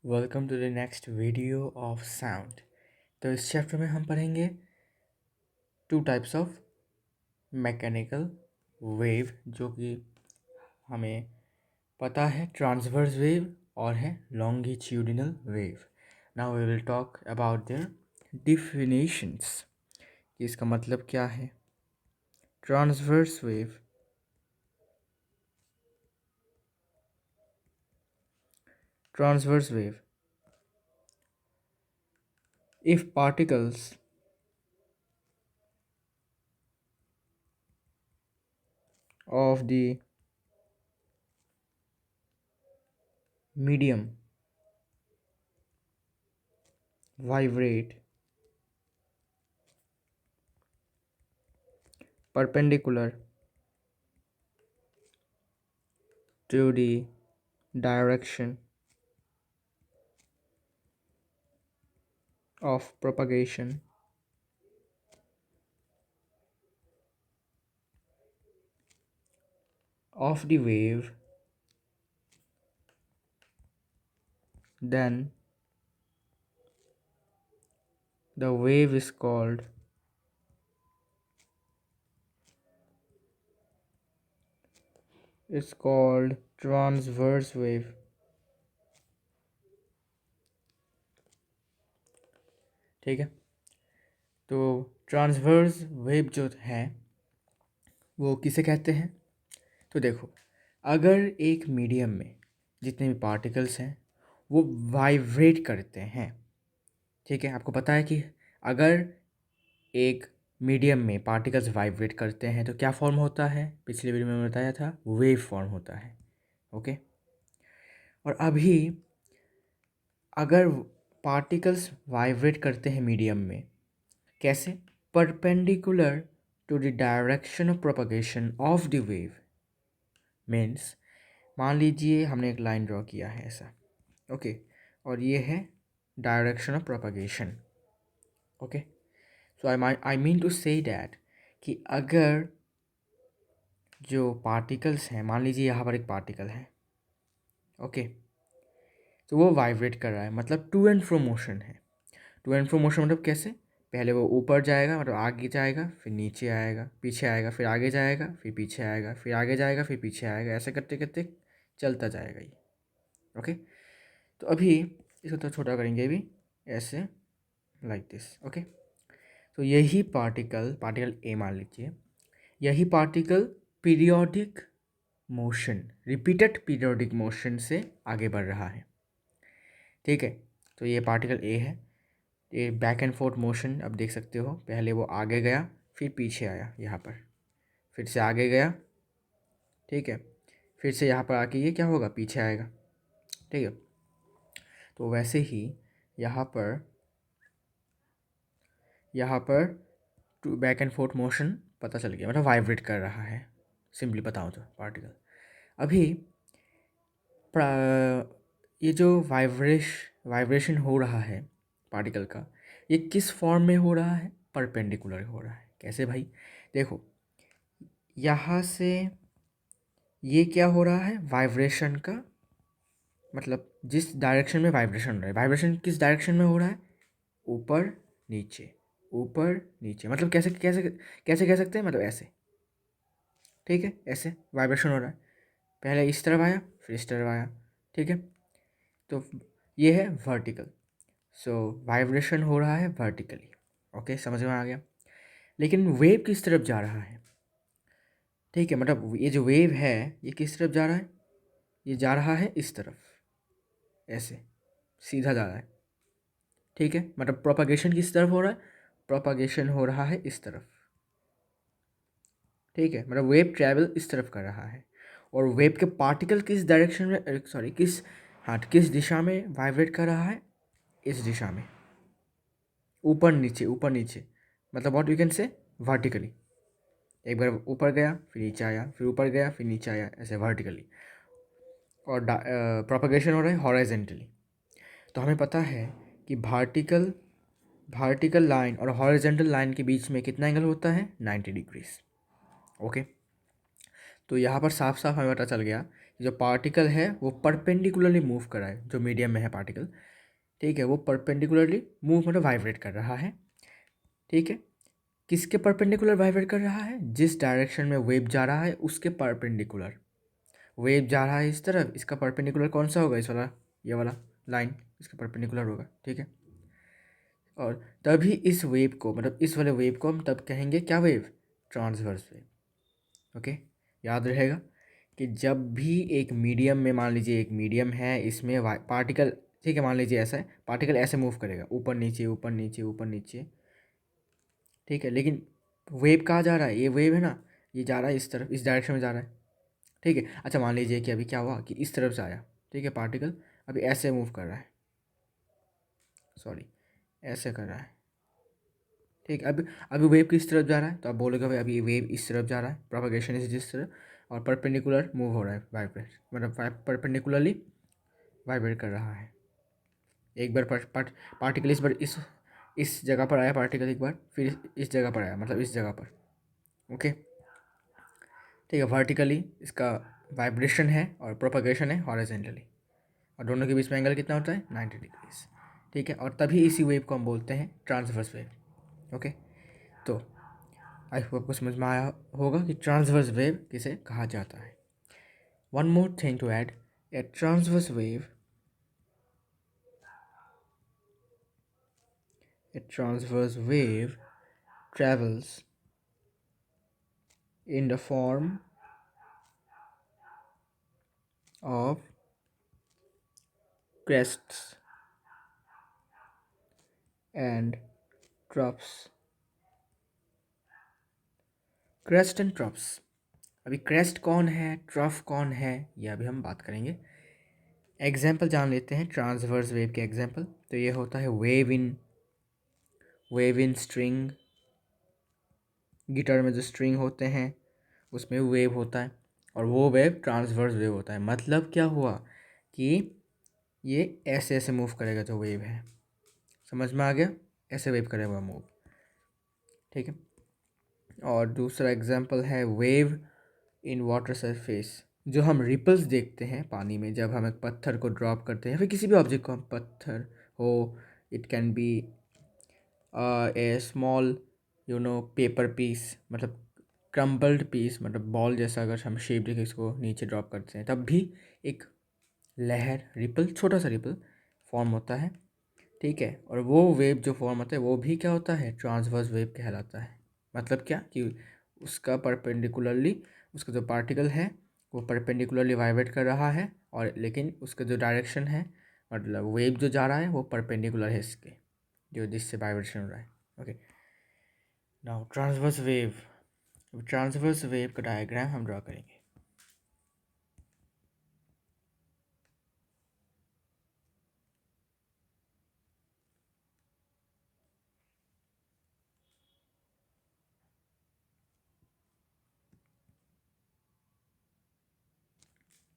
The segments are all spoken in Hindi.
Welcome to the next video of sound. तो इस चैप्टर में हम पढ़ेंगे two types of mechanical wave, जो कि हमें पता है, ट्रांसवर्स वेव और है longitudinal wave. Now we will talk about their definitions कि इसका मतलब क्या है। Transverse wave, transverse wave, if particles of the medium vibrate perpendicular to the direction of propagation of the wave, then the wave is called transverse wave। ठीक है, तो ट्रांसवर्स वेव जो है वो किसे कहते हैं। तो देखो, अगर एक मीडियम में जितने भी पार्टिकल्स हैं वो वाइब्रेट करते हैं, ठीक है, आपको पता है कि अगर एक मीडियम में पार्टिकल्स वाइब्रेट करते हैं तो क्या फॉर्म होता है, पिछले वीडियो में बताया था, वेव फॉर्म होता है। ओके, और अभी अगर पार्टिकल्स वाइब्रेट करते हैं मीडियम में, कैसे, perpendicular to the direction of propagation of the wave. Means, मान लीजिए हमने एक लाइन ड्रॉ किया है ऐसा, ओके, और ये है direction of propagation. Okay, so I mean to say that कि अगर जो पार्टिकल्स हैं, मान लीजिए यहाँ पर एक पार्टिकल है, ओके, तो वो वाइब्रेट कर रहा है, मतलब टू एंड फ्रो मोशन है। टू एंड फ्रो मोशन मतलब कैसे, पहले वो ऊपर जाएगा, मतलब आगे जाएगा, फिर नीचे आएगा, पीछे आएगा, फिर आगे जाएगा, फिर पीछे आएगा, फिर आगे जाएगा, फिर पीछे आएगा, ऐसे करते करते चलता जाएगा ये। ओके, तो अभी इसको तो छोटा करेंगे अभी, ऐसे, लाइक दिस। ओके, तो यही पार्टिकल, पार्टिकल ए मान लीजिए, यही particle periodic motion, repeated periodic motion से आगे बढ़ रहा है। ठीक है, तो ये पार्टिकल ए है, ये बैक एंड फोर्थ मोशन अब देख सकते हो, पहले वो आगे गया, फिर पीछे आया यहाँ पर, फिर से आगे गया, ठीक है, फिर से यहाँ पर आके ये क्या होगा, पीछे आएगा। ठीक है, तो वैसे ही यहाँ पर to back and forth motion पता चल गया, मतलब वाइब्रेट कर रहा है, सिंपली बताऊँ तो पार्टिकल। अभी ये जो वाइब्रेशन हो रहा है पार्टिकल का, ये किस फॉर्म में हो रहा है, परपेंडिकुलर हो रहा है। कैसे भाई, देखो, यहाँ से ये क्या हो रहा है, वाइब्रेशन का मतलब जिस डायरेक्शन में वाइब्रेशन हो रहा है, वाइब्रेशन किस डायरेक्शन में हो रहा है, ऊपर नीचे, ऊपर नीचे, मतलब कैसे कैसे कैसे कह सकते हैं, मतलब ऐसे। ठीक है, ऐसे वाइब्रेशन हो रहा है, पहले इस तरफ आया, फिर इस तरफ आया। ठीक है, तो ये है वर्टिकल, सो वाइब्रेशन हो रहा है वर्टिकली। ओके, समझ में आ गया। लेकिन वेव किस तरफ जा रहा है, ठीक है, मतलब ये जो वेव है ये किस तरफ जा रहा है, ये जा रहा है इस तरफ, ऐसे सीधा जा रहा है। ठीक है, मतलब प्रोपागेशन किस तरफ हो रहा है, प्रोपागेशन हो रहा है इस तरफ। ठीक है, मतलब वेव ट्रैवल इस तरफ कर रहा है, और वेव के पार्टिकल किस डायरेक्शन में, सॉरी, किस दिशा में वाइब्रेट कर रहा है, इस दिशा में, ऊपर नीचे, ऊपर नीचे, मतलब what you can say, vertically. एक बार ऊपर गया, फिर नीचे आया, फिर ऊपर गया, फिर नीचे आया, ऐसे वर्टिकली। और प्रोपगेशन हो रहा है हॉरिजॉन्टली। तो हमें पता है कि वर्टिकल लाइन और हॉरिजॉन्टल लाइन के बीच में कितना एंगल होता है, 90 डिग्रीज। ओके, तो यहाँ पर साफ साफ हमें पता चल गया कि जो पार्टिकल है वो परपेंडिकुलरली मूव कर रहा है, जो मीडियम में है पार्टिकल, ठीक है, वो परपेंडिकुलरली मूव मतलब वाइब्रेट कर रहा है, ठीक है। किसके परपेंडिकुलर वाइब्रेट कर रहा है? जिस डायरेक्शन में वेव जा रहा है उसके परपेंडिकुलर। वेव जा रहा है इस तरफ, इसका परपेंडिकुलर कौन सा होगा? इस वाला, ये वाला लाइन इसका परपेंडिकुलर होगा, ठीक है। और तभी इस वेव को, मतलब इस वाले वेव को हम तब कहेंगे क्या वेव? Transverse wave. ओके, याद रहेगा कि जब भी एक मीडियम में, मान लीजिए एक मीडियम है, इसमें पार्टिकल, ठीक है, मान लीजिए ऐसा है, पार्टिकल ऐसे मूव करेगा, ऊपर नीचे ऊपर नीचे ऊपर नीचे, ठीक है, लेकिन वेव कहाँ जा रहा है? ये वेव है ना, ये जा रहा है इस तरफ, इस डायरेक्शन में जा रहा है, ठीक है। अच्छा, मान लीजिए कि अभी क्या हुआ कि इस तरफ से आया, ठीक है, पार्टिकल अभी ऐसे मूव कर रहा है, सॉरी, ऐसे कर रहा है, ठीक है। अभी अभी वेव किस तरफ जा रहा है? तो आप बोलोगे भाई अभी वेव इस तरफ जा रहा है, प्रोपगेशन इस जिस तरफ, और परपेंडिकुलर मूव हो रहा है, वाइब्रेट मतलब परपेंडिकुलरली वाइब्रेट कर रहा है। एक बार पार्टिकल इस बार इस जगह पर आया, पार्टिकल एक बार, फिर इस जगह पर आया, मतलब इस जगह पर, ओके, ठीक है। वर्टिकली इसका वाइब्रेशन है और प्रोपगेशन है हॉरिजॉन्टली, और दोनों के बीच में एंगल कितना होता है? 90 डिग्रीज, ठीक है। और तभी इसी वेव को हम बोलते हैं ट्रांसवर्स वेव। ओके, तो आई होप आपको समझ में आया होगा कि ट्रांसवर्स वेव किसे कहा जाता है। One more thing to add, a transverse wave, a transverse wave travels in the form of crests and troughs. Crest and troughs. अभी क्रेस्ट कौन है, ट्रफ कौन है, ये अभी हम बात करेंगे। एग्जाम्पल जान लेते हैं ट्रांसवर्स वेव के एग्जाम्पल। तो ये होता है वेव इन स्ट्रिंग, गिटार में जो स्ट्रिंग होते हैं उसमें वेव होता है, और वो वेव ट्रांसवर्स वेव होता है। मतलब क्या हुआ कि ये ऐसे ऐसे मूव करेगा जो वेव है, समझ में आ गया? ऐसे वेव करेगा मूव, ठीक है। और दूसरा एग्जांपल है वेव इन वाटर सरफेस। जो हम रिपल्स देखते हैं पानी में, जब हम एक पत्थर को ड्रॉप करते हैं, या फिर किसी भी ऑब्जेक्ट को, हम पत्थर हो, it can be a small paper piece, मतलब क्रम्बल्ड पीस, मतलब बॉल जैसा अगर हम शेप देके इसको नीचे ड्रॉप करते हैं, तब भी एक लहर, रिपल, छोटा सा रिपल फॉर्म होता है, ठीक है। और वो वेव जो फॉर्म होता है वो भी क्या होता है? ट्रांसवर्स वेव कहलाता है। मतलब क्या कि उसका परपेंडिकुलरली, उसका जो पार्टिकल है वो परपेंडिकुलरली वाइब्रेट कर रहा है, और लेकिन उसका जो डायरेक्शन है, मतलब वेव जो जा रहा है वो परपेंडिकुलर है इसके, जो जिससे वाइब्रेशन हो रहा है। ओके, नाउ ट्रांसवर्स वेव का डायग्राम हम ड्रा करेंगे।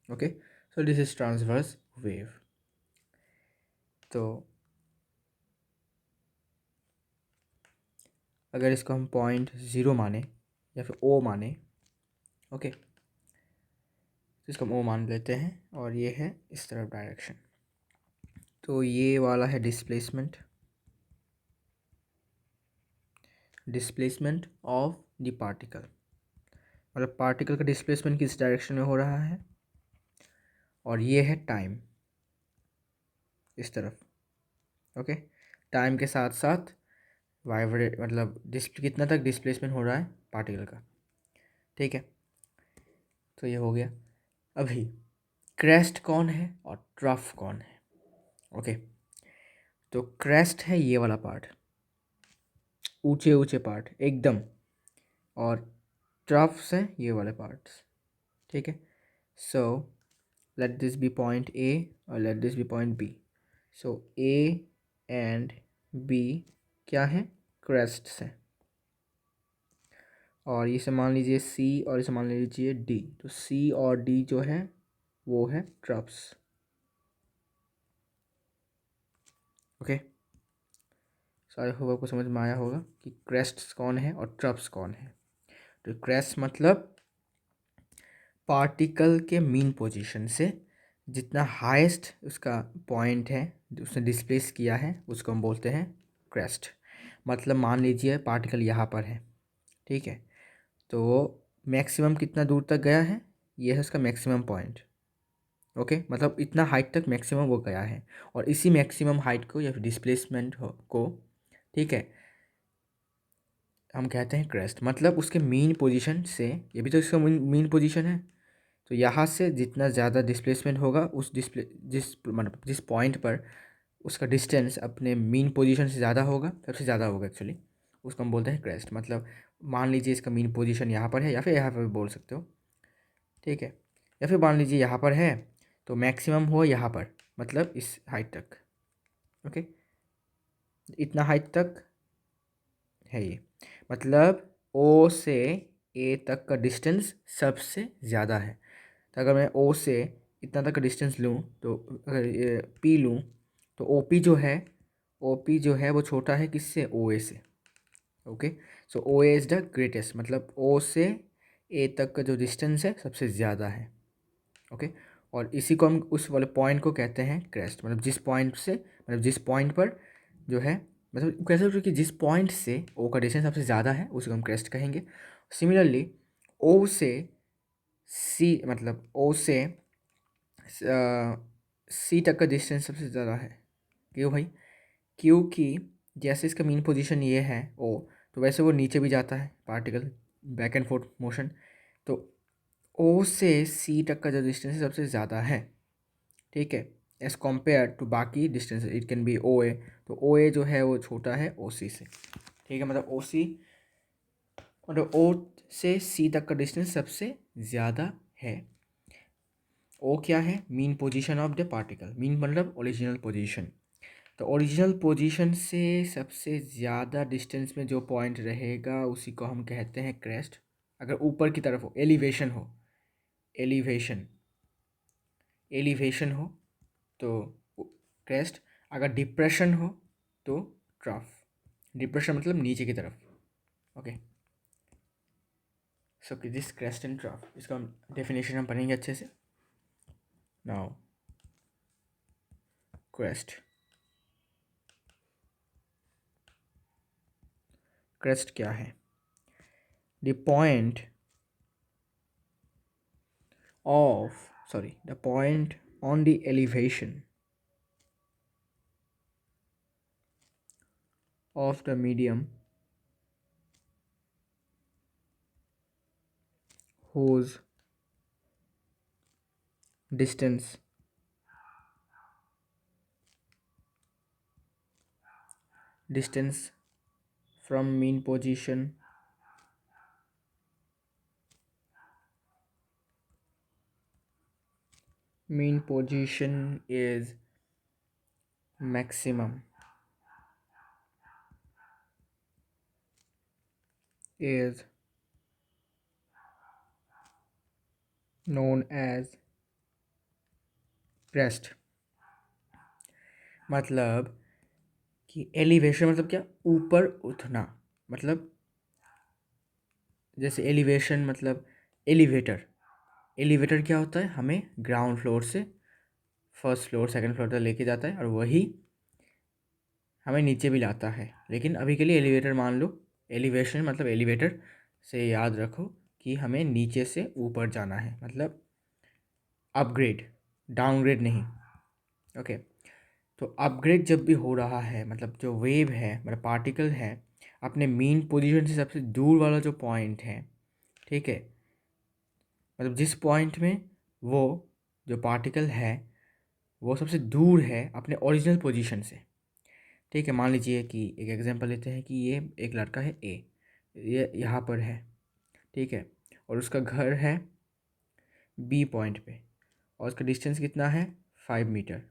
Okay, so this is transverse wave. तो अगर इसको हम पॉइंट ज़ीरो माने या फिर ओ माने, ओके, तो इसको हम ओ मान लेते हैं, और ये है इस तरफ डायरेक्शन। तो ये वाला है डिस्प्लेसमेंट ऑफ द पार्टिकल, मतलब पार्टिकल का डिस्प्लेसमेंट किस डायरेक्शन में हो रहा है, और ये है टाइम इस तरफ। ओके, टाइम के साथ साथ वाइब्रेट, मतलब कितना तक डिस्प्लेसमेंट हो रहा है पार्टिकल का, ठीक है। तो ये हो गया। अभी क्रेस्ट कौन है और ट्रफ कौन है? ओके, तो क्रेस्ट है ये वाला पार्ट, ऊंचे ऊंचे पार्ट एकदम, और ट्रफ्स हैं ये वाले पार्ट्स, ठीक है। So let this be point A और let this be point B. So A and B क्या है? क्रेस्ट्स हैं। और इसे मान लीजिए सी, और इसे मान लीजिए डी। तो सी और डी जो है वो है ट्रफ्स। ओके, सारे होगा आपको समझ में आया होगा कि क्रेस्ट्स कौन है और ट्रफ्स कौन है। तो क्रेस्ट मतलब पार्टिकल के मीन पोजीशन से जितना हाईएस्ट उसका पॉइंट है जो उसने डिस्प्लेस किया है उसको हम बोलते हैं क्रेस्ट। मतलब मान लीजिए पार्टिकल यहाँ पर है, ठीक है, तो मैक्सिमम कितना दूर तक गया है, ये है उसका मैक्सिमम पॉइंट। ओके, मतलब इतना हाइट तक मैक्सिमम वो गया है, और इसी मैक्सिमम हाइट को या फिर डिस्प्लेसमेंट को, ठीक है, हम कहते हैं क्रेस्ट। मतलब उसके मीन पोजीशन से, ये भी तो इसका मीन पोजीशन है, तो यहाँ से जितना ज़्यादा डिस्प्लेसमेंट होगा उस मतलब जिस पॉइंट पर उसका डिस्टेंस अपने मीन पोजीशन से ज़्यादा होगा, सबसे ज़्यादा होगा एक्चुअली, उसको हम बोलते हैं क्रेस्ट। मतलब मान लीजिए इसका मीन पोजीशन यहाँ पर है, या फिर यहाँ पर भी बोल सकते हो, ठीक है, या फिर मान लीजिए यहाँ पर है तो मैक्सिमम हो यहाँ पर, मतलब इस हाइट तक। ओके, इतना हाइट तक है ये, मतलब ओ से ए तक का डिस्टेंस सबसे ज़्यादा है। तो अगर मैं ओ से इतना तक का डिस्टेंस लूँ, तो अगर पी लूँ, तो ओ पी जो है, ओ पी जो है वो छोटा है किससे, ओ ए से। Okay, so O A is the greatest, मतलब ओ से ए तक का जो डिस्टेंस है सबसे ज़्यादा है। ओके, और इसी को हम उस वाले पॉइंट को कहते हैं क्रेस्ट। मतलब जिस पॉइंट से, मतलब जिस पॉइंट पर जो है, मतलब कह सकते हो कि जिस पॉइंट से ओ का डिस्टेंस सबसे ज़्यादा है उसी को हम क्रेस्ट कहेंगे। सिमिलरली ओ से सी, मतलब ओ से सी तक का डिस्टेंस सबसे ज़्यादा है। क्यों भाई? क्योंकि जैसे इसका मीन पोजीशन ये है ओ, तो वैसे वो नीचे भी जाता है particle, back and forth motion. तो ओ से सी तक का जो डिस्टेंस है सबसे ज़्यादा है, ठीक है, एज कम्पेयर टू बाकी distance. It can be O A, तो ओ ए जो है वो छोटा है ओ सी से, ठीक है। मतलब ओ सी, मतलब ओ से सी तक का डिस्टेंस सबसे ज़्यादा है। ओ क्या है? Mean position of the particle. Mean मतलब ओरिजिनल पोजीशन। तो ओरिजिनल पोजीशन से सबसे ज़्यादा डिस्टेंस में जो पॉइंट रहेगा उसी को हम कहते हैं क्रेस्ट। अगर ऊपर की तरफ हो, एलिवेशन हो, एलिवेशन, एलिवेशन हो तो क्रेस्ट। अगर डिप्रेशन हो तो ट्रफ। डिप्रेशन मतलब नीचे की तरफ। Okay, so this crest and trough, इसका हम डेफिनेशन हम पढ़ेंगे अच्छे से। नाउ क्रेस्ट, क्रेस्ट क्या है? The point of, sorry, the point on the elevation of the medium whose distance from mean position is maximum, is known as crest। मतलब कि एलिवेशन मतलब क्या? ऊपर उठना। मतलब जैसे एलिवेशन मतलब एलिवेटर, एलिवेटर क्या होता है? हमें ग्राउंड फ्लोर से फर्स्ट फ्लोर सेकंड फ्लोर तक लेके जाता है और वही हमें नीचे भी लाता है। लेकिन अभी के लिए एलिवेटर मान लो। एलिवेशन मतलब एलिवेटर से याद रखो कि हमें नीचे से ऊपर जाना है, मतलब अपग्रेड, डाउनग्रेड नहीं। ओके, तो अपग्रेड जब भी हो रहा है, मतलब जो वेव है, मतलब पार्टिकल है, अपने मेन पोजीशन से सबसे दूर वाला जो पॉइंट है, ठीक है, मतलब जिस पॉइंट में वो जो पार्टिकल है वो सबसे दूर है अपने ओरिजिनल पोजीशन से, ठीक है। मान लीजिए कि एक एग्जांपल लेते हैं कि ये एक लड़का है ए, ये यहाँ पर है, ठीक है, और उसका घर है बी पॉइंट पे, और उसका डिस्टेंस कितना है? 5 मीटर।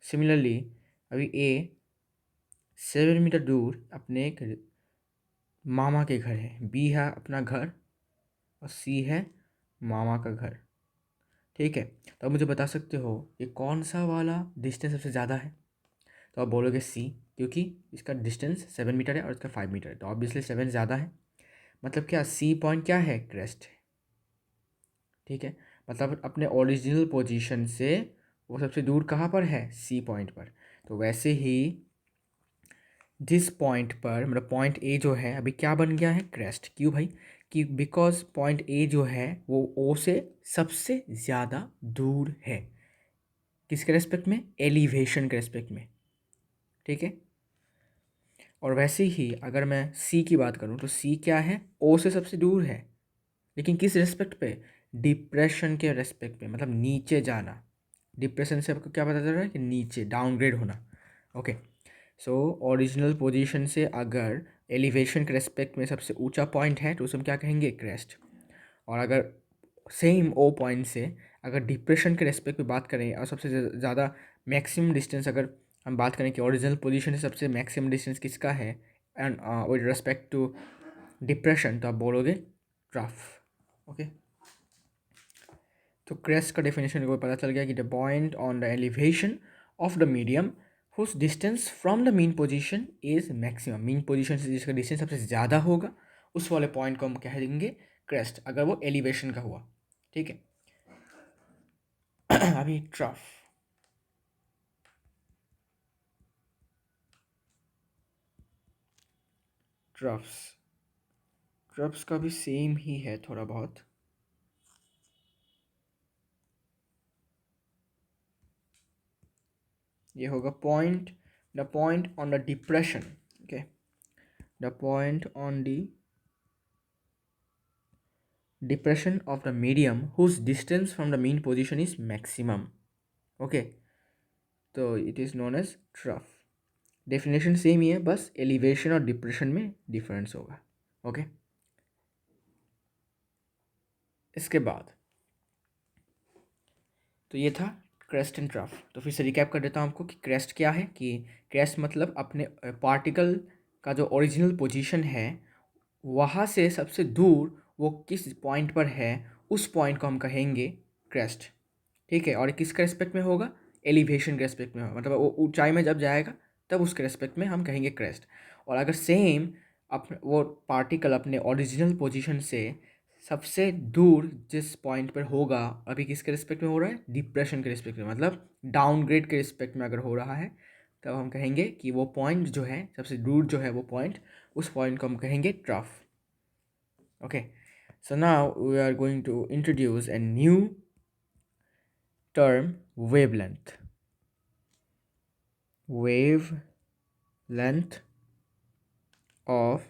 सिमिलरली अभी ए 7 मीटर दूर अपने एक मामा के घर है, बी है अपना घर और सी है मामा का घर, ठीक है। तो आप मुझे बता सकते हो कि कौन सा वाला डिस्टेंस सबसे ज़्यादा है? तो आप बोलोगे सी, क्योंकि इसका डिस्टेंस 7 मीटर है और इसका 5 मीटर है, तो ऑब्वियसली 7 ज़्यादा है। मतलब क्या सी पॉइंट क्या है? क्रेस्ट है, ठीक है। मतलब अपने ओरिजिनल पोजीशन से वो सबसे दूर कहाँ पर है, सी पॉइंट पर। तो वैसे ही जिस पॉइंट पर मतलब पॉइंट ए जो है अभी क्या बन गया है, क्रेस्ट। क्यों भाई, कि बिकॉज पॉइंट ए जो है वो ओ से सबसे ज़्यादा दूर है। किसके रेस्पेक्ट में, एलिवेशन के रेस्पेक्ट में, ठीक है। और वैसे ही अगर मैं सी की बात करूँ तो सी क्या है, ओ से सबसे दूर है, लेकिन किस रेस्पेक्ट पे, डिप्रेशन के रेस्पेक्ट पे, मतलब नीचे जाना। डिप्रेशन से आपको क्या पता चल रहा है कि नीचे, डाउनग्रेड होना। ओके, सो ओरिजिनल पोजीशन से अगर एलिवेशन के रेस्पेक्ट में सबसे ऊंचा पॉइंट है तो उसे हम क्या कहेंगे, क्रेस्ट। और अगर सेम ओ पॉइंट से अगर डिप्रेशन के रेस्पेक्ट पे बात करें और सबसे ज़्यादा मैक्सिमम डिस्टेंस अगर हम बात करें कि ओरिजिनल पोजीशन से सबसे मैक्सिमम डिस्टेंस किसका है and with respect to depression, तो आप बोलोगे ट्रफ। ओके, तो क्रेस्ट का डेफिनेशन को पता चल गया कि the point on the elevation of the medium whose distance from the mean position is maximum. Mean position से जिसका डिस्टेंस सबसे ज़्यादा होगा उस वाले पॉइंट को हम कह देंगे क्रेस्ट, अगर वो एलिवेशन का हुआ, ठीक है। अभी ट्रफ, ट्रफ्स, ट्रफ्स का भी सेम ही है थोड़ा बहुत। ये होगा point, the point on the depression, okay, the point on the depression of the medium whose distance from the mean position is maximum, okay, तो it is known as trough। Definition same ही है, बस एलिवेशन और डिप्रेशन में डिफरेंस होगा, ओके। इसके बाद तो ये था क्रेस्ट एंड ट्रफ। तो फिर से रिकैप कर देता हूँ आपको कि क्रेस्ट क्या है, कि क्रेस्ट मतलब अपने पार्टिकल का जो ओरिजिनल पोजीशन है वहाँ से सबसे दूर वो किस पॉइंट पर है उस पॉइंट को हम कहेंगे क्रेस्ट, ठीक है। और किसके रेस्पेक्ट में होगा, एलिवेशन के रेस्पेक्ट में होगा, मतलब वो ऊंचाई में जब जाएगा तब उसके रेस्पेक्ट में हम कहेंगे क्रेस्ट। और अगर सेम वो पार्टिकल अपने ओरिजिनल पोजीशन से सबसे दूर जिस पॉइंट पर होगा, अभी किसके रिस्पेक्ट में हो रहा है, डिप्रेशन के रिस्पेक्ट में, मतलब डाउनग्रेड के रिस्पेक्ट में अगर हो रहा है, तब हम कहेंगे कि वो पॉइंट जो है सबसे दूर जो है वो पॉइंट, उस पॉइंट को हम कहेंगे trough, okay. So now we are going to introduce a new term, wavelength। Wavelength of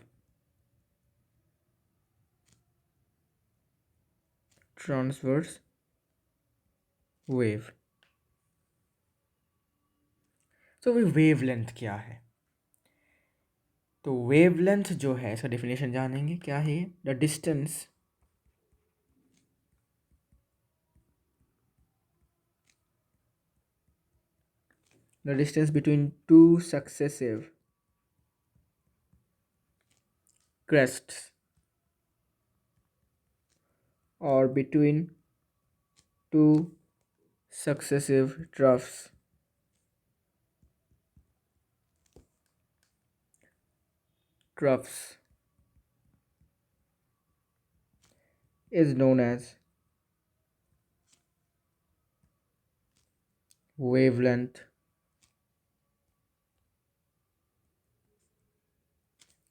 transverse wave। तो वेवलेंथ क्या है, तो वेवलेंथ जो है इसका डेफिनेशन जानेंगे, क्या है, the distance between two successive crests or between two successive troughs is known as wavelength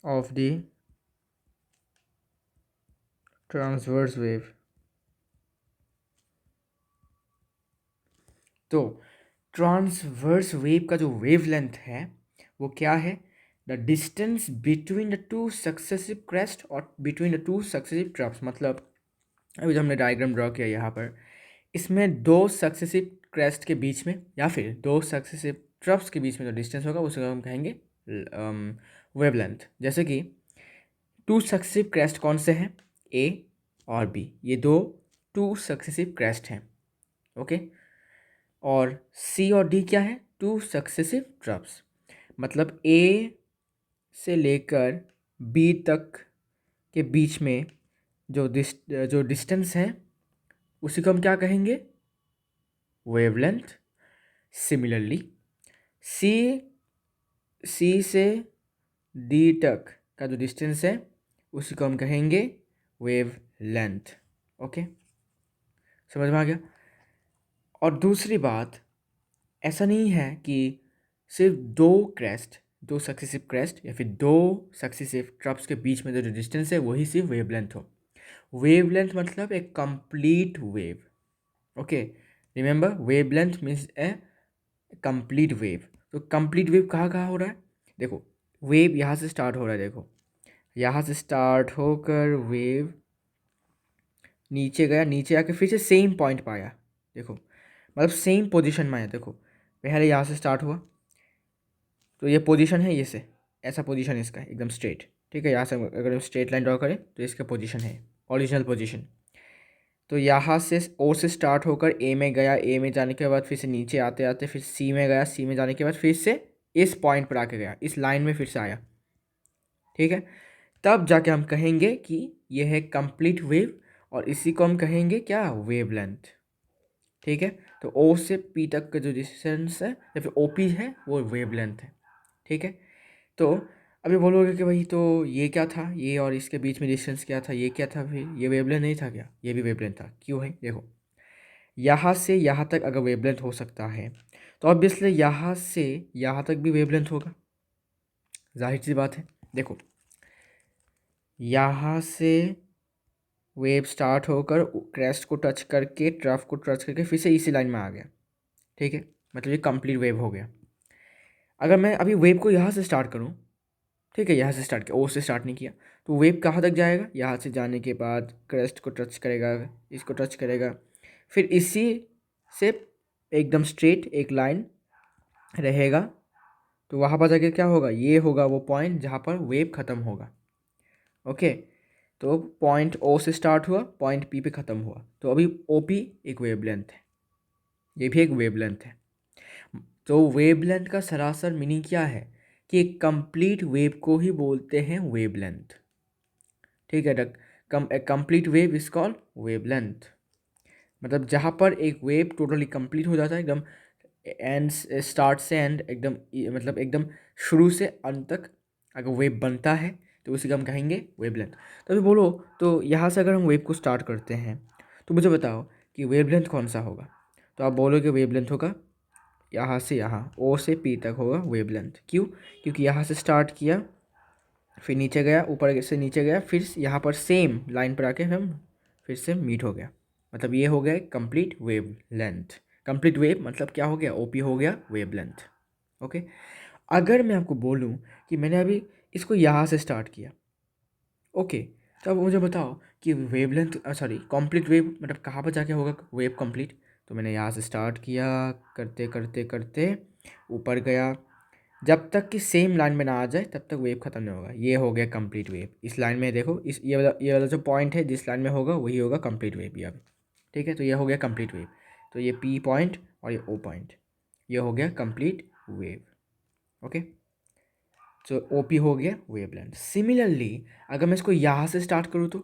of the transverse wave। तो ट्रांसवर्स वेव का जो वेवलेंथ है वो क्या है, the distance between the two successive crest और between the two successive troughs. मतलब अभी जो हमने डायग्राम ड्रॉ किया यहाँ पर, इसमें दो सक्सेसिव क्रेस्ट के बीच में या फिर दो सक्सेसिव ट्रफ्स के बीच में जो डिस्टेंस होगा उसे हम कहेंगे वेवलेंथ। जैसे कि टू सक्सेसिव क्रेस्ट कौन से हैं, ए और बी, ये दो टू सक्सेसिव क्रेस्ट हैं, ओके। और सी और डी क्या है, टू सक्सेसिव ट्रफ्स। मतलब ए से लेकर बी तक के बीच में जो डिस्टेंस है उसी को हम क्या कहेंगे, वेवलेंथ। सिमिलरली सी सी से डी तक का जो डिस्टेंस है उसी को हम कहेंगे वेव लेंथ, ओके। समझ में आ गया। और दूसरी बात, ऐसा नहीं है कि सिर्फ दो सक्सेसिव क्रेस्ट या फिर दो सक्सेसिव ट्रप्स के बीच में जो डिस्टेंस है वही सिर्फ वेवलेंथ हो। वेवलेंथ मतलब एक complete wave. Okay, remember wavelength means a complete wave. तो कंप्लीट वेव कहाँ कहाँ हो रहा है? देखो, वेव यहाँ से स्टार्ट हो रहा है, देखो यहाँ से स्टार्ट होकर वेव नीचे गया, नीचे आके फिर से सेम पॉइंट पर आया, देखो मतलब सेम पोजीशन में आया। देखो पहले यहाँ से स्टार्ट हुआ, तो ये पोजीशन है, ये से ऐसा पोजीशन है इसका एकदम स्ट्रेट, ठीक है। यहाँ से अगर स्ट्रेट लाइन ड्रॉ करें तो इसका पोजीशन है ओरिजिनल पोजीशन। तो यहाँ से ओ से स्टार्ट होकर ए में गया, ए में जाने के बाद फिर से नीचे आते आते फिर सी में गया, सी में जाने के बाद फिर से इस पॉइंट पर आके गया, इस लाइन में फिर से आया, ठीक है। तब जाके हम कहेंगे कि यह है कंप्लीट वेव, और इसी को हम कहेंगे क्या? वेवलेंथ, ठीक है। तो ओ से पी तक का जो डिस्टेंस है या फिर ओ पी है वो वेवलेंथ है, ठीक है। तो अभी बोलोगे कि भाई तो ये क्या था, ये और इसके बीच में डिस्टेंस क्या था, ये क्या था? फिर ये वेवलेंथ नहीं था क्या? ये भी वेवलेंथ था। क्यों है? देखो, यहाँ से यहाँ तक अगर वेवलेंथ हो सकता है तो ऑब्वियसली यहाँ से यहाँ तक भी वेवलेंथ होगा, जाहिर सी बात है। देखो यहाँ से वेव स्टार्ट होकर क्रेस्ट को टच करके ट्रफ को टच करके फिर से इसी लाइन में आ गया, ठीक है। मतलब ये कंप्लीट वेव हो गया। अगर मैं अभी वेव को यहाँ से स्टार्ट करूँ, ठीक है, यहाँ से स्टार्ट किया, ओ से स्टार्ट नहीं किया, तो वेव कहाँ तक जाएगा? यहाँ से जाने के बाद क्रेस्ट को टच करेगा, इसको टच करेगा, फिर इसी से एकदम स्ट्रेट एक लाइन रहेगा, तो वहाँ पर जाके क्या होगा? ये होगा वो पॉइंट जहाँ पर वेव ख़त्म होगा। ओके, तो पॉइंट ओ से स्टार्ट हुआ, पॉइंट पी पे ख़त्म हुआ, तो अभी ओ पी एक वेवलेंथ है, ये भी एक वेवलेंथ है। तो वेवलेंथ का सरासर मीनिंग क्या है? कि एक कंप्लीट वेव को ही बोलते हैं वेवलेंथ, ठीक है। Complete wave is called wavelength. मतलब जहाँ पर एक वेव टोटली कंप्लीट हो जाता है एकदम, एंड स्टार्ट से एंड एकदम, मतलब एकदम शुरू से अंत तक अगर वेव बनता है तो उसी को हम कहेंगे वेवलेंथ। तो अभी बोलो, तो यहाँ से अगर हम वेव को स्टार्ट करते हैं तो मुझे बताओ कि वेवलेंथ कौन सा होगा? तो आप बोलोगे वेवलेंथ होगा यहाँ से यहाँ ओ से पी तक होगा वेवलेंथ। क्यों? क्योंकि यहाँ से स्टार्ट किया, फिर नीचे गया, ऊपर से नीचे गया, फिर यहाँ पर सेम लाइन पर आके हम फिर से मीट हो गया, मतलब ये हो गया complete wave length. Complete wave मतलब क्या हो गया? ओपी हो गया वेवलेंथ। ओके, अगर मैं आपको बोलूँ कि मैंने अभी इसको यहाँ से स्टार्ट किया, ओके, तो अब मुझे बताओ कि वेवलेंथ सॉरी कंप्लीट वेव मतलब कहाँ पर जाके होगा वेव कंप्लीट? तो मैंने यहाँ से स्टार्ट किया, करते करते करते ऊपर गया, जब तक कि सेम लाइन में ना आ जाए तब तक वेव ख़त्म नहीं होगा। ये हो गया कंप्लीट वेव। इस लाइन में देखो, इस ये वाला जो पॉइंट है जिस लाइन में होगा वही होगा कंप्लीट वेव ये, ठीक है। तो ये हो गया कंप्लीट वेव। तो ये पी पॉइंट और ये ओ पॉइंट, ये हो गया कंप्लीट वेव। ओके, तो ओ पी हो गया वेवलेंथ। सिमिलरली अगर मैं इसको यहाँ से स्टार्ट करूँ तो,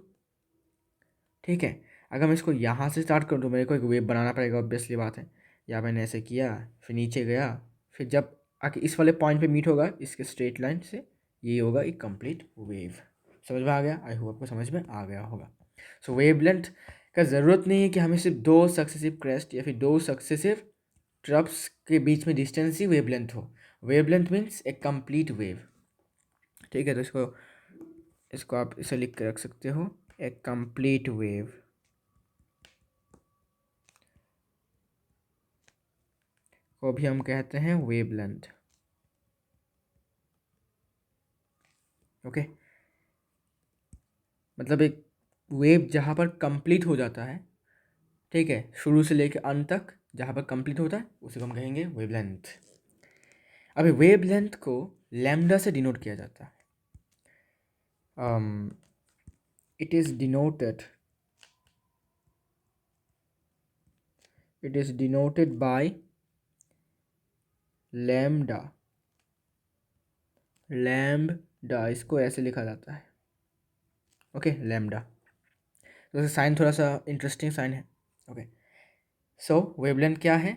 ठीक है, अगर मैं इसको यहाँ से स्टार्ट करूँ तो मेरे को एक वेव बनाना पड़ेगा, ऑब्वियसली बात है। या मैंने ऐसे किया, फिर नीचे गया, फिर जब आके इस वाले पॉइंट पे मीट होगा इसके स्ट्रेट लाइन से, ये होगा एक कंप्लीट वेव। समझ में आ गया? आई होप आपको समझ में आ गया होगा। सो वेवलेंथ का ज़रूरत नहीं है कि हमें सिर्फ दो सक्सेसिव क्रेस्ट या फिर दो सक्सेसिव ट्रप्स के बीच में डिस्टेंस ही वेवलेंथ हो। Wavelength means a complete wave, ठीक है। तो इसको इसको आप इसे लिख के रख सकते हो, ए कंप्लीट वेव को भी हम कहते हैं वेवलेंथ। ओके, मतलब एक वेव जहाँ पर कंप्लीट हो जाता है, ठीक है, शुरू से लेकर अंत तक जहाँ पर कंप्लीट होता है उसे हम कहेंगे वेवलेंथ। अभी वेवलेंथ को लैम्डा से डिनोट किया जाता है। It is denoted by lambda. Lambda इसको ऐसे लिखा जाता है, ओके, लैम्डा। तो साइन थोड़ा सा इंटरेस्टिंग साइन है। ओके, सो वेवलेंथ क्या है?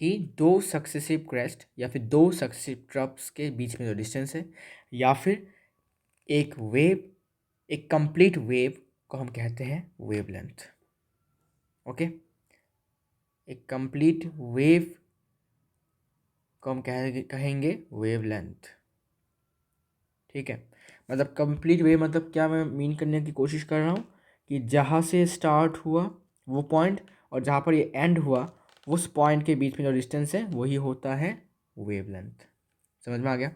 कि दो सक्सेसिव क्रेस्ट या फिर दो सक्सेसिव ट्रप्स के बीच में जो डिस्टेंस है, या फिर एक वेव, एक कंप्लीट वेव को हम कहते हैं वेवलेंथ। ओके। एक कंप्लीट वेव को हम कहेंगे वेवलेंथ। ठीक है, मतलब कंप्लीट वेव मतलब क्या मैं मीन करने की कोशिश कर रहा हूँ कि जहाँ से स्टार्ट हुआ वो पॉइंट और जहाँ पर ये एंड हुआ उस पॉइंट के बीच में जो डिस्टेंस है वही होता है वेवलेंथ। समझ में आ गया?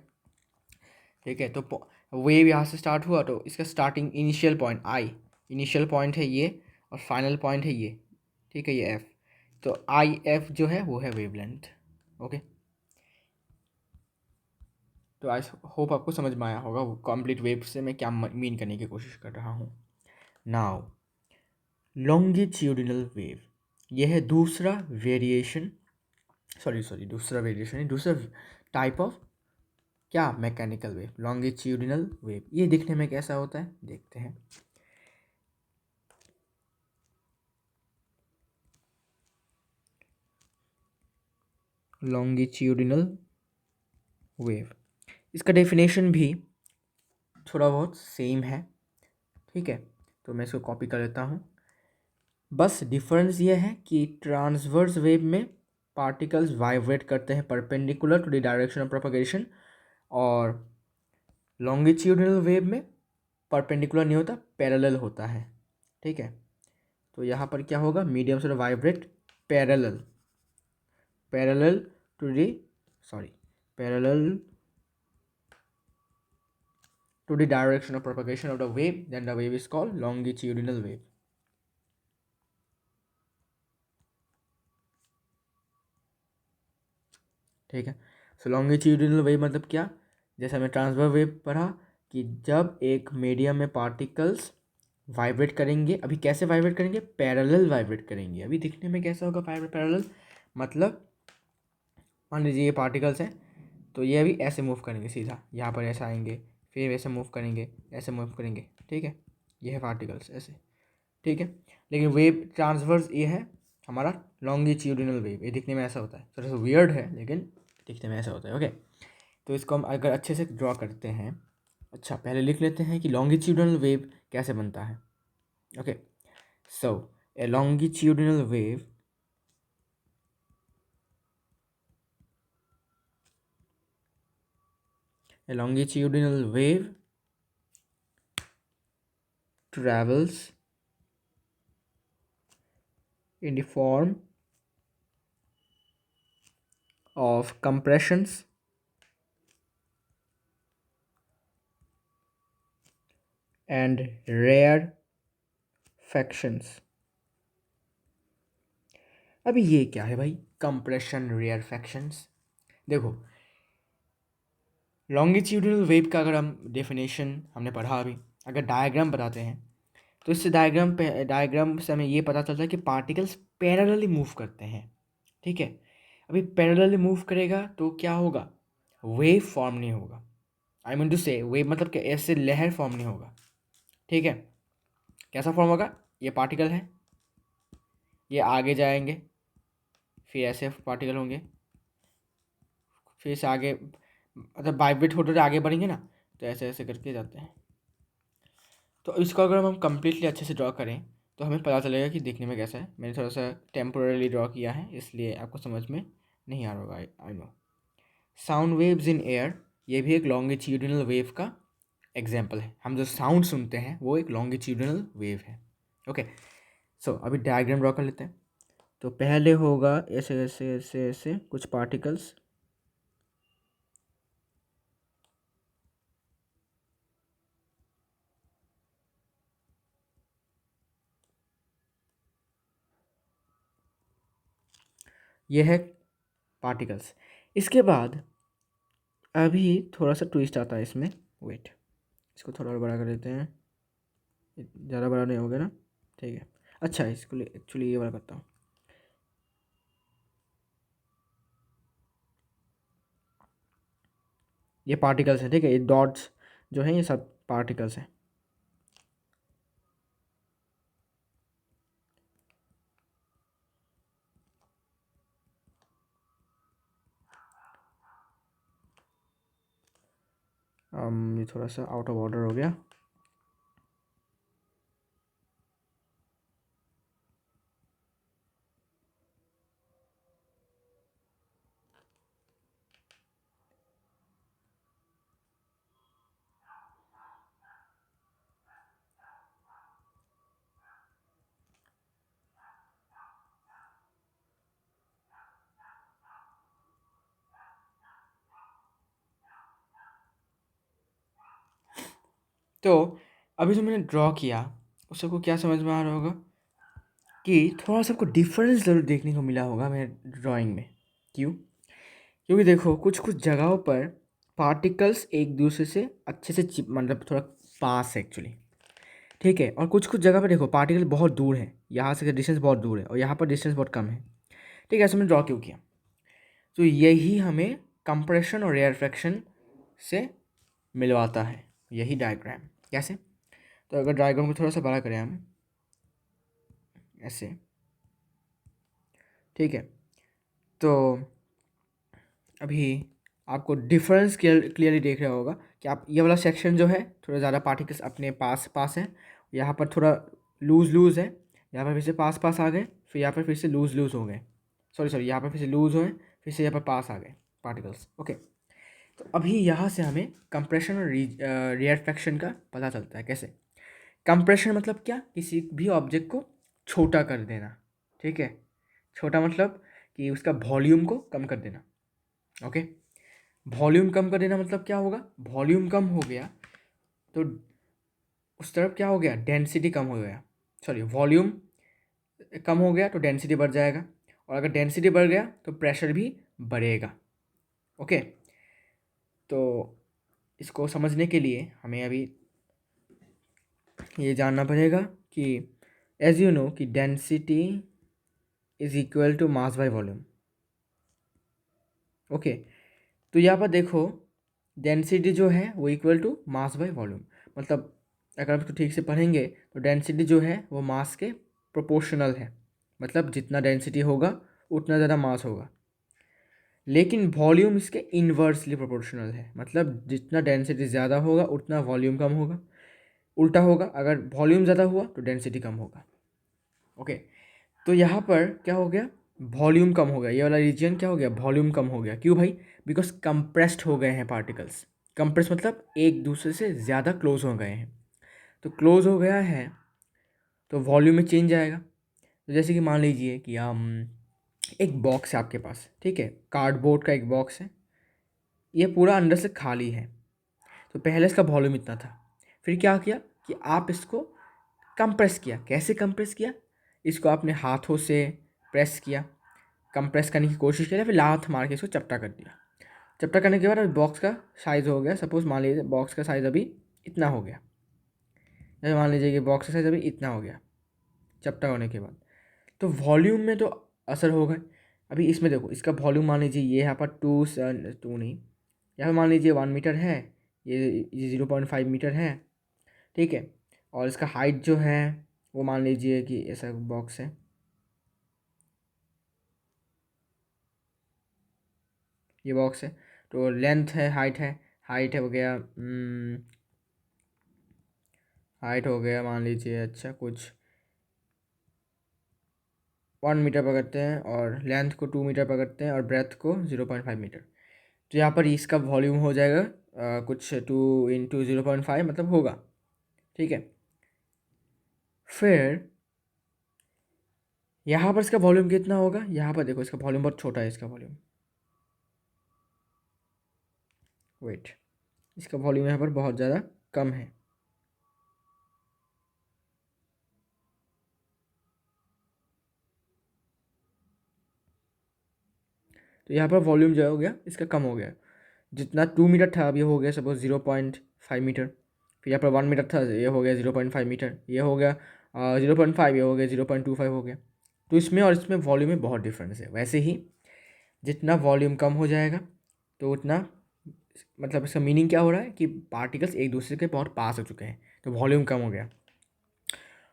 ठीक है, तो वेव यहाँ से स्टार्ट हुआ तो इसका starting initial point I, initial point है ये और फाइनल पॉइंट है ये। ठीक है, ये एफ, तो आई एफ जो है वो है वेवलेंथ। ओके, तो आई होप आपको समझ में आया होगा वो कंप्लीट वेव से मैं क्या मीन करने की कोशिश कर रहा हूँ। नाउ लॉन्गिट्यूडिनल वेव, यह है दूसरा वेरिएशन, सॉरी दूसरा वेरिएशन है, दूसरा टाइप ऑफ क्या मैकेनिकल वेव, लॉन्गिट्यूडिनल वेव। ये दिखने में कैसा होता है देखते हैं। लॉन्गिट्यूडिनल वेव, इसका डेफिनेशन भी थोड़ा बहुत सेम है। ठीक है, तो मैं इसको कॉपी कर लेता हूँ। बस डिफरेंस ये है कि ट्रांसवर्स वेव में पार्टिकल्स वाइब्रेट करते हैं perpendicular to the direction of propagation, और लॉन्गिट्यूडिनल वेव में परपेंडिकुलर नहीं होता, पैरेलल होता है। ठीक है, तो यहाँ पर क्या होगा, मीडियम से vibrate parallel, parallel to the sorry parallel to the direction of propagation of the wave, then the wave is called longitudinal wave. ठीक है, सो लॉन्गिट्यूडिनल वेव मतलब क्या, जैसे हमें ट्रांसफर वेव पढ़ा कि जब एक मीडियम में पार्टिकल्स वाइब्रेट करेंगे, अभी कैसे वाइब्रेट करेंगे, पैरेलल वाइब्रेट करेंगे। अभी दिखने में कैसा होगा पैरेलल, मतलब मान लीजिए ये पार्टिकल्स हैं तो ये अभी ऐसे मूव करेंगे, सीधा यहाँ पर ऐसा आएंगे, फिर ऐसे मूव करेंगे, ऐसे मूव करेंगे। ठीक है, ये है पार्टिकल्स ऐसे। ठीक है, लेकिन वेव ट्रांसवर्स ये है हमारा लॉन्गिट्यूडिनल वेव, ये दिखने में ऐसा होता है, थोड़ा सा वियर्ड है लेकिन दिखने में ऐसा होता है। ओके, तो इसको हम अगर अच्छे से ड्रॉ करते हैं, अच्छा पहले लिख लेते हैं कि लॉन्गिट्यूडिनल वेव कैसे बनता है। Okay, so A longitudinal wave travels in the form of compressions and rarefactions। अभी ये क्या है भाई, कंप्रेशन रेयरफैक्शंस। देखो लॉन्गिट्यूडिनल वेव का अगर हम डेफिनेशन हमने पढ़ा अभी, अगर डायग्राम बताते हैं तो इससे डायग्राम से हमें ये पता चलता है कि पार्टिकल्स पैरेलली मूव करते हैं। ठीक है, अभी पैरेलली मूव करेगा तो क्या होगा, वेव फॉर्म नहीं होगा। आई मीन टू से वेव मतलब कि ऐसे लहर फॉर्म नहीं होगा। ठीक है, कैसा फॉर्म होगा, ये पार्टिकल है, ये आगे जाएंगे, फिर ऐसे पार्टिकल होंगे, फिर से आगे मतलब वाइब्रेट होते होते आगे बढ़ेंगे ना, तो ऐसे ऐसे करके जाते हैं। तो इसको अगर हम कंप्लीटली अच्छे से ड्रॉ करें तो हमें पता चलेगा कि देखने में कैसा है। मैंने थोड़ा सा टेम्पोरली ड्रॉ किया है इसलिए आपको समझ में नहीं आ रहा होगा, I know. Sound waves in air, ये भी एक लॉन्गिट्यूडिनल वेव का एग्जाम्पल है। हम जो साउंड सुनते हैं वो एक लॉन्गिट्यूडिनल वेव है। ओके, सो अभी डायग्राम ड्रॉ कर लेते हैं। तो पहले होगा ऐसे ऐसे ऐसे ऐसे कुछ पार्टिकल्स, ये है पार्टिकल्स। इसके बाद अभी थोड़ा सा ट्विस्ट आता है इसमें, वेट इसको थोड़ा और बड़ा कर देते हैं, ज़्यादा बड़ा नहीं हो गया ना। ठीक है, अच्छा इसको एक्चुअली ये वाला करता हूँ। ये पार्टिकल्स हैं, ठीक है, ये डॉट्स जो हैं ये सब पार्टिकल्स हैं। ये थोड़ा सा आउट ऑफ ऑर्डर हो गया। तो अभी जो मैंने ड्रॉ किया उस सबको क्या समझ में आ रहा होगा कि थोड़ा सा आपको डिफरेंस ज़रूर देखने को मिला होगा मेरे ड्राइंग में। क्यों? क्योंकि देखो कुछ कुछ जगहों पर पार्टिकल्स एक दूसरे से अच्छे से चिप मतलब थोड़ा पास है एक्चुअली, ठीक है। और कुछ कुछ जगह पर देखो पार्टिकल बहुत दूर है, यहाँ से डिस्टेंस बहुत दूर है और यहाँ पर डिस्टेंस बहुत कम है, ठीक है। ऐसे मैंने ड्रॉ क्यों किया? तो यही हमें कंप्रेशन और रेयरफेक्शन से मिलवाता है, यही डायग्राम। कैसे? तो अगर डायग्राम को थोड़ा सा बड़ा करें हम ऐसे, ठीक है, तो अभी आपको डिफरेंस क्लियरली देख रहा होगा कि आप ये वाला सेक्शन जो है थोड़ा ज़्यादा पार्टिकल्स अपने पास पास है, यहाँ पर थोड़ा लूज़ लूज़ है, यहाँ पर फिर से पास पास आ गए, फिर यहाँ पर फिर से लूज़ लूज़ हो गए, सॉरी यहाँ पर फिर से लूज़ हुए, फिर से यहाँ पर पास आ गए पार्टिकल्स। ओके, तो अभी यहाँ से हमें कंप्रेशन और रिएक्शन का पता चलता है। कैसे? कंप्रेशन मतलब क्या? किसी भी ऑब्जेक्ट को छोटा कर देना, ठीक है। छोटा मतलब कि उसका वॉल्यूम को कम कर देना। ओके, वॉल्यूम कम कर देना मतलब क्या होगा? वॉल्यूम कम हो गया तो उस तरफ क्या हो गया? डेंसिटी कम हो गया, सॉरी वॉल्यूम कम हो गया तो डेंसिटी बढ़ जाएगा, और अगर डेंसिटी बढ़ गया तो प्रेशर भी बढ़ेगा। ओके, तो इसको समझने के लिए हमें अभी ये जानना पड़ेगा कि एज यू नो कि density is equal to mass by volume. Okay, तो यहाँ पर देखो डेंसिटी जो है वो equal to mass by volume, मतलब अगर आप तो ठीक से पढ़ेंगे तो डेंसिटी जो है वो मास के प्रोपोर्शनल है, मतलब जितना डेंसिटी होगा उतना ज़्यादा मास होगा। लेकिन वॉल्यूम इसके इन्वर्सली प्रोपोर्शनल है, मतलब जितना डेंसिटी ज़्यादा होगा उतना वॉल्यूम कम होगा। उल्टा होगा, अगर वॉल्यूम ज़्यादा हुआ तो डेंसिटी कम होगा। ओके, तो यहाँ पर क्या हो गया? वॉल्यूम कम हो गया, ये वाला रीजन क्या हो गया? वॉल्यूम कम हो गया। क्यों भाई? बिकॉज कंप्रेस्ड हो गए हैं पार्टिकल्स। कंप्रेस मतलब एक दूसरे से ज़्यादा क्लोज हो गए हैं, तो क्लोज हो गया है तो वॉल्यूम में चेंज आएगा। तो जैसे कि मान लीजिए कि हम एक बॉक्स है आपके पास, ठीक है, कार्डबोर्ड का एक बॉक्स है, ये पूरा अंदर से खाली है। तो पहले इसका वॉल्यूम इतना था, फिर क्या किया कि आप इसको कंप्रेस किया। कैसे कंप्रेस किया? इसको आपने हाथों से प्रेस किया, कंप्रेस करने की कोशिश की, फिर लात मार के इसको चपटा कर दिया। चपटा करने के बाद अभी बॉक्स का साइज़ हो गया, सपोज मान लीजिए बॉक्स का साइज़ अभी इतना हो गया, जैसे मान लीजिए कि बॉक्स का साइज़ अभी इतना हो गया चपटा होने के बाद, तो वॉल्यूम में तो असर होगा। अभी इसमें देखो इसका वॉल्यूम मान लीजिए ये यहाँ पर टू नहीं, यहाँ पर मान लीजिए 1 मीटर है, ये 0.5 मीटर है, ठीक है। और इसका हाइट जो है वो मान लीजिए कि ऐसा बॉक्स है, ये बॉक्स है, तो लेंथ है, हाइट है हो गया, हाइट हो गया मान लीजिए अच्छा कुछ 1 मीटर पकड़ते हैं, और लेंथ को 2 मीटर पकड़ते हैं, और ब्रेथ को 0.5 मीटर। तो यहाँ पर इसका वॉल्यूम हो जाएगा कुछ 2 × 0.5 मतलब होगा, ठीक है। फिर यहाँ पर इसका वॉल्यूम कितना होगा? यहाँ पर देखो इसका वॉल्यूम बहुत छोटा है, इसका वॉल्यूम, वेट, इसका वॉल्यूम यहाँ पर बहुत ज़्यादा कम है। तो यहाँ पर वॉल्यूम जो हो गया इसका कम हो गया, जितना 2 मीटर था अब ये हो गया सपोज 0.5 मीटर। फिर यहाँ पर 1 मीटर था, ये हो गया 0.5 मीटर, ये हो गया 0.5, ये हो गया 0.25 हो गया। तो इसमें और इसमें वॉल्यूम में बहुत डिफरेंस है। वैसे ही जितना वॉल्यूम कम हो जाएगा तो उतना, मतलब इसका मीनिंग क्या हो रहा है कि पार्टिकल्स एक दूसरे के बहुत पास हो चुके हैं, तो वॉल्यूम कम हो गया,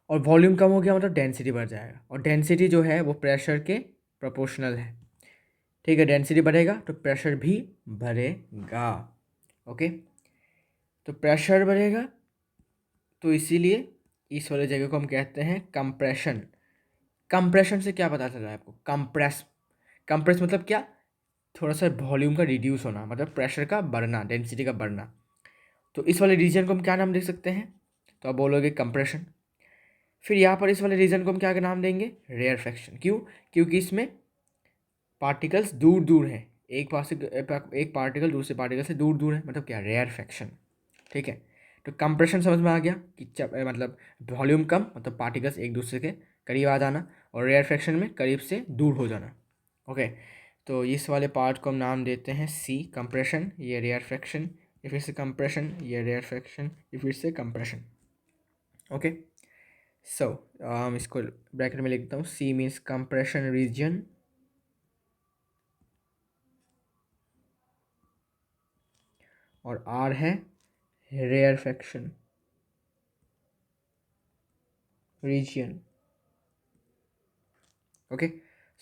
और वॉल्यूम कम हो गया मतलब डेंसिटी बढ़ जाएगा, और डेंसिटी जो है वो प्रेशर के प्रोपोर्शनल है, ठीक है। डेंसिटी बढ़ेगा तो प्रेशर भी बढ़ेगा। ओके, तो प्रेशर बढ़ेगा, तो इसीलिए इस वाले जगह को हम कहते हैं कंप्रेशन। कंप्रेशन से क्या पता चल रहा है आपको? कंप्रेस, कंप्रेस मतलब क्या? थोड़ा सा वॉल्यूम का रिड्यूस होना, मतलब प्रेशर का बढ़ना, डेंसिटी का बढ़ना। तो इस वाले रीजन को हम क्या नाम दे सकते हैं? तो आप बोलोगे कंप्रेशन। फिर यहाँ पर इस वाले रीजन को हम क्या नाम देंगे? रेयरफेक्शन। क्यों? क्योंकि इसमें पार्टिकल्स दूर दूर हैं, एक पार्टिकल दूसरे पार्टिकल से दूर दूर है, मतलब क्या? रेयरफेक्शन, ठीक है। तो कंप्रेशन समझ में आ गया कि मतलब वॉल्यूम कम मतलब पार्टिकल्स एक दूसरे के करीब आ जाना, और रेयरफेक्शन में करीब से दूर हो जाना। ओके, तो इस वाले पार्ट को हम नाम देते हैं सी कंप्रेशन, ये रेयरफेक्शन, ये फिर से कंप्रेशन, ये रेयरफेक्शन, ये फिर से कंप्रेशन। ओके, सो हम इसको ब्रैकेट में लिखता हूँ, सी मीन्स कंप्रेशन रीजन, और आर है रेयरफेक्शन रीजन। ओके,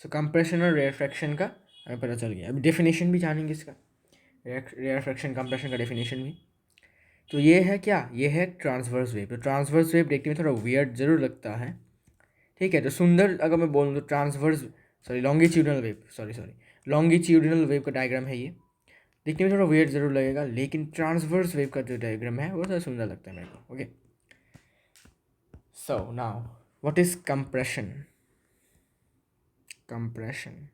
सो कंप्रेशन और रेयरफेक्शन का हमें पता चल गया। अभी डेफिनेशन भी जानेंगे इसका, रेयरफेक्शन कंप्रेशन का डेफिनेशन भी। तो ये है क्या, ये है ट्रांसवर्स वेव। तो ट्रांसवर्स वेव देखने में थोड़ा वियर्ड ज़रूर लगता है, ठीक है। तो सुंदर अगर मैं बोलूँ तो transverse longitudinal wave, longitudinal wave का डायग्राम है ये। देखने में थोड़ा वियर्ड ज़रूर लगेगा, लेकिन ट्रांसवर्स वेव का जो डायग्राम है वो थोड़ा सुंदर लगता है मेरे को। Okay, so now what is compression. Compression,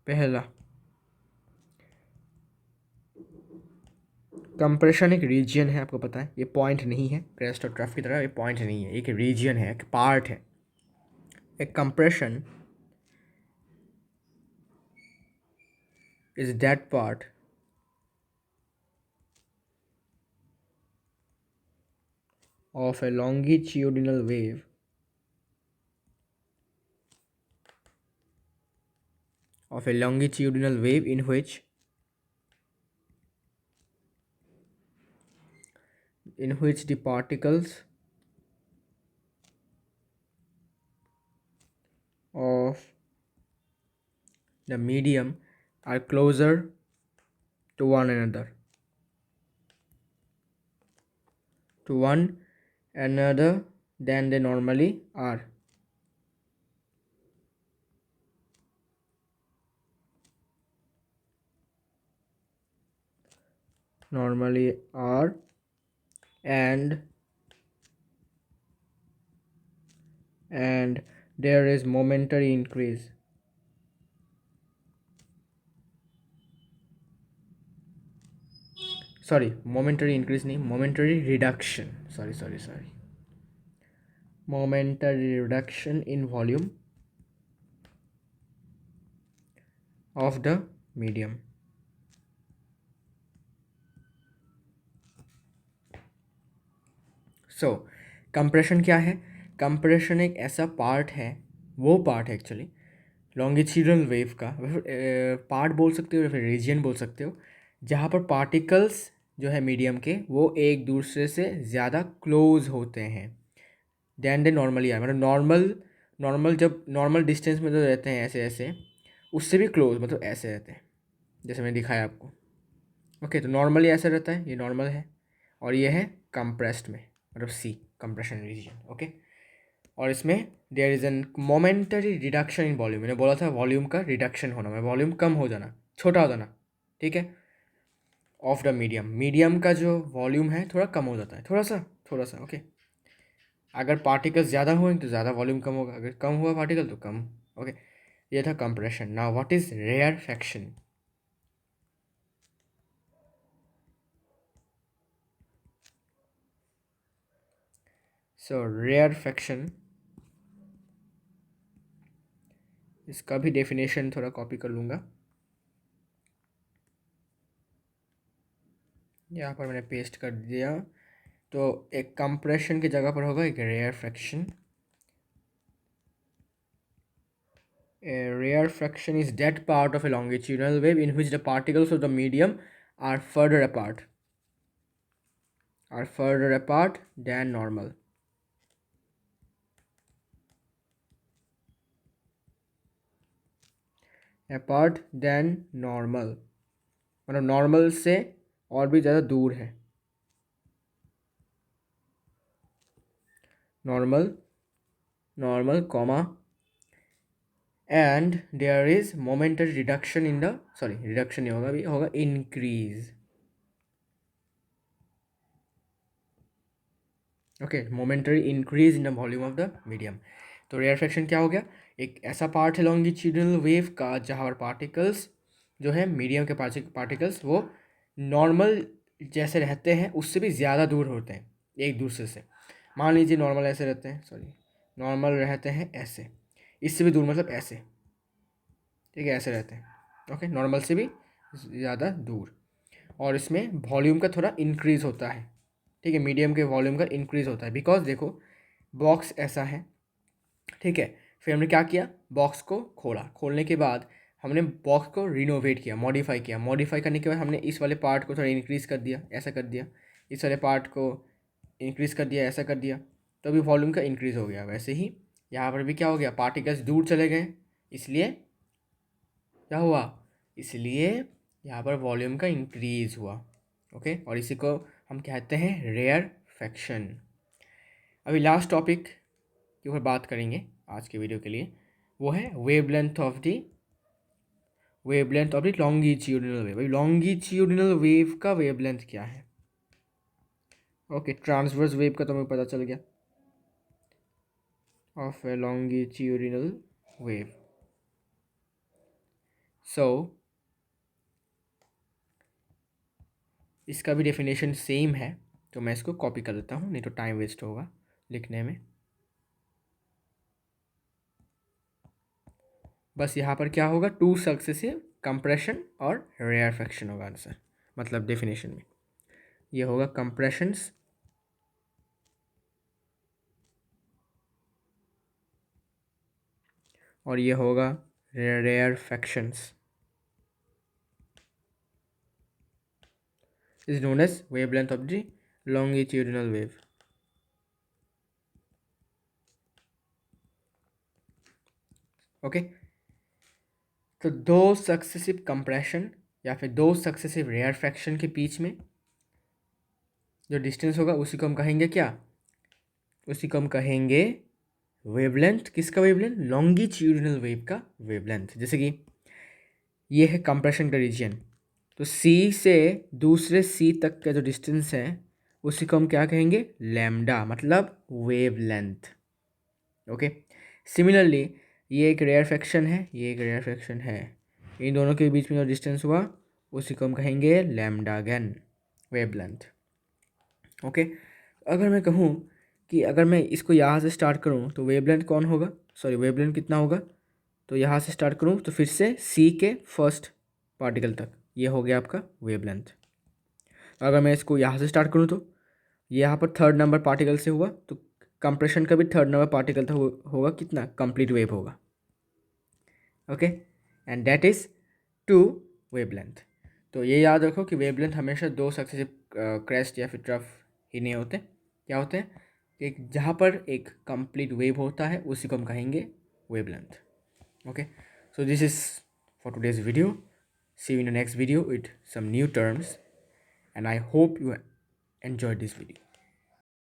पहला, कंप्रेशन एक रीजन है, आपको पता है, ये पॉइंट नहीं है क्रेस्ट और ट्रफ की तरह, ये पॉइंट नहीं है, एक रीजन है, एक पार्ट है। एक compression is that part of a longitudinal wave in which the particles of the medium are closer to one another than they normally are. And there is momentary increase नहीं, momentary reduction, momentary reduction in volume of the medium. So compression क्या है, कंप्रेशन एक ऐसा पार्ट है, वो पार्ट है एक्चुअली लॉन्गिट्यूडनल वेव का, पार्ट बोल सकते हो या फिर रीजन बोल सकते हो, जहाँ पर पार्टिकल्स जो है मीडियम के वो एक दूसरे से ज़्यादा क्लोज होते हैं दैन दे नॉर्मली आर, मतलब नॉर्मल जब नॉर्मल डिस्टेंस में जो रहते हैं ऐसे ऐसे, उससे भी क्लोज, मतलब ऐसे रहते हैं जैसे मैंने दिखाया आपको। ओके, तो नॉर्मली ऐसा रहता है, ये नॉर्मल है, और ये है कंप्रेस्ड में, मतलब सी कंप्रेशन रीजन। ओके, और इसमें there is an momentary reduction in volume, मैंने बोला था वॉल्यूम का रिडक्शन होना, मतलब वॉल्यूम कम हो जाना, छोटा हो जाना, ठीक है, ऑफ द मीडियम का जो वॉल्यूम है थोड़ा कम हो जाता है, थोड़ा सा। ओके, अगर पार्टिकल्स ज़्यादा हुए तो ज़्यादा वॉल्यूम कम होगा, अगर कम हुआ पार्टिकल तो कम। ओके, ये था compression. Now what is rarefaction. So rarefaction, इसका भी डेफिनेशन थोड़ा कॉपी कर लूँगा, यहाँ पर मैंने पेस्ट कर दिया। तो एक कंप्रेशन की जगह पर होगा एक rarefaction. A rarefaction is that part of a longitudinal wave in which the particles of the medium are further apart than normal. मतलब नॉर्मल से और भी ज़्यादा दूर है, normal comma, and there is momentary reduction in the, reduction नहीं होगा, अभी होगा increase. Okay, momentary increase in the volume of the medium. तो रेयरफेक्शन क्या हो गया, एक ऐसा पार्ट है लॉन्गिट्यूडनल वेव का जहाँ पर पार्टिकल्स जो है मीडियम के पार्टिकल्स वो नॉर्मल जैसे रहते हैं उससे भी ज़्यादा दूर होते हैं एक दूसरे से। मान लीजिए नॉर्मल ऐसे रहते हैं, नॉर्मल रहते हैं ऐसे, इससे भी दूर मतलब ऐसे, ठीक है, ऐसे रहते हैं, ओके, नॉर्मल से भी ज़्यादा दूर। और इसमें वॉल्यूम का थोड़ा इंक्रीज़ होता है, ठीक है, मीडियम के वॉल्यूम का इंक्रीज़ होता है, बिकॉज देखो बॉक्स ऐसा है, ठीक है, फिर हमने क्या किया, बॉक्स को खोला, खोलने के बाद हमने बॉक्स को रिनोवेट किया, मॉडिफाई करने के बाद हमने इस वाले पार्ट को थोड़ा इंक्रीज़ कर दिया, ऐसा कर दिया, इस वाले पार्ट को इंक्रीज़ कर दिया, ऐसा कर दिया, तो अभी वॉल्यूम का इंक्रीज़ हो गया। वैसे ही यहाँ पर भी क्या हो गया, पार्टिकल्स दूर चले गए, इसलिए क्या हुआ, इसलिए यहाँ पर वॉल्यूम का इंक्रीज़ हुआ, ओके, और इसी को हम कहते हैं रेयरफैक्शन। अभी लास्ट टॉपिक के ऊपर बात करेंगे आज के वीडियो के लिए, वो है wavelength of the longitudinal wave. Longitudinal wave का वेवलेंथ क्या है, ओके, ट्रांसवर्स वेव का तो हमें पता चल गया, ऑफ ए लॉन्गिट्यूडिनल वेव। सो इसका भी डेफिनेशन सेम है, तो मैं इसको कॉपी कर देता हूँ, नहीं तो टाइम वेस्ट होगा लिखने में। बस यहाँ पर क्या होगा, 2 सक्सेसिव कंप्रेशन और रेयरफैक्शन होगा आंसर, मतलब डेफिनेशन में ये होगा कंप्रेशंस और ये होगा rarefactions, is known as wavelength of the longitudinal wave. Okay, तो 2 सक्सेसिव कंप्रेशन या फिर 2 सक्सेसिव रेयरफैक्शन के बीच में जो डिस्टेंस होगा उसी को हम कहेंगे क्या, उसी को हम कहेंगे वेवलेंथ। किसका वेवलेंथ, लॉन्गिट्यूडिनल वेव का वेवलेंथ। जैसे कि ये है कंप्रेशन का रीजन, तो सी से दूसरे सी तक का जो डिस्टेंस है उसी को हम क्या कहेंगे, लैम्डा, मतलब वेवलेंथ, ओके। सिमिलरली ये एक रेयरफैक्शन है, ये एक रेयरफैक्शन है, इन दोनों के बीच में जो डिस्टेंस हुआ उसी को हम कहेंगे लैम्डा अगेन, वेवलेंथ, ओके। अगर मैं कहूँ कि अगर मैं इसको यहाँ से स्टार्ट करूँ तो वेवलेंथ कौन होगा, वेवलेंथ कितना होगा, तो यहाँ से स्टार्ट करूँ तो फिर से सी के फर्स्ट पार्टिकल तक, ये हो गया आपका वेवलेंथ। अगर मैं इसको यहाँ से स्टार्ट करूँ तो यहाँ पर थर्ड नंबर पार्टिकल से हुआ, तो कंप्रेशन का भी थर्ड नंबर पार्टिकल था होगा कितना, कंप्लीट वेव होगा, okay, and that is 2 wavelength. तो ये याद रखो कि वेवलेंथ हमेशा 2 सक्सेसिव क्रेस्ट या फिर ट्रफ ही नहीं होते, क्या होते हैं कि जहाँ पर एक कंप्लीट वेव होता है उसी को हम कहेंगे wavelength, okay. So this is for today's video. See you in the next video with some new terms, and I hope you enjoyed this video.